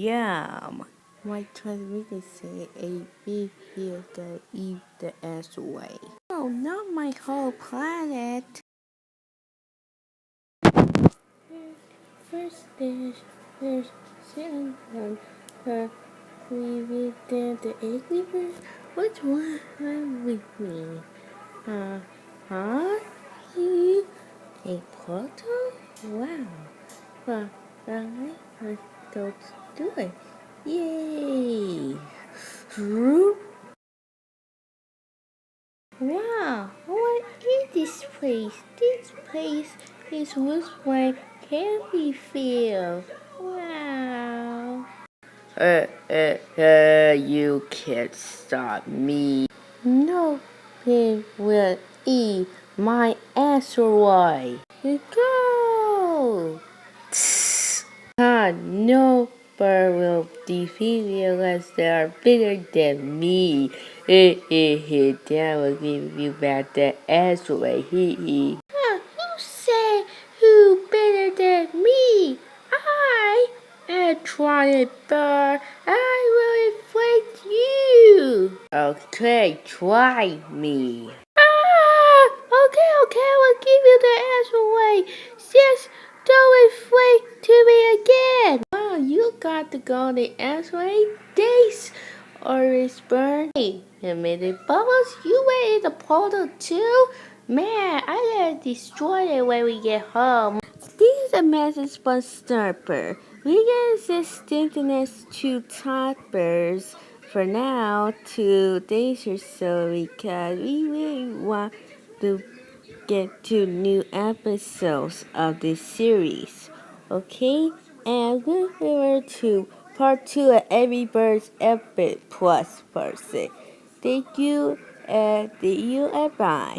Yum. My transmitter say A, B, here, gotta eat the ass away. No, not my whole planet. First there's second one. We read the Angry Bird. Which one with me? Huh? You a portal? Wow. Well, let's go do it. Yay! Wow, what is this place? This place is looks like candy field. Wow. You can't stop me. No pig will eat my asteroid. Go! No bird will defeat you unless they are bigger than me. That will give you back the asteroid. Who said who better than me? I tried, but I will inflate you. Okay, try me. Okay, I will give you the asteroid. Just don't inflate to me again. Wow, you got the golden asteroid. Days orange burn. Hey, emitted bubbles. You went in the portal too? Man, I gotta destroy it when we get home. This is a message from Snurper. We can assist internet to toddlers for now 2 days or so because we really want to get 2 new episodes of this series. Okay? And look forward to part 2 of Every Bird's Epic Plus person. Thank you and bye.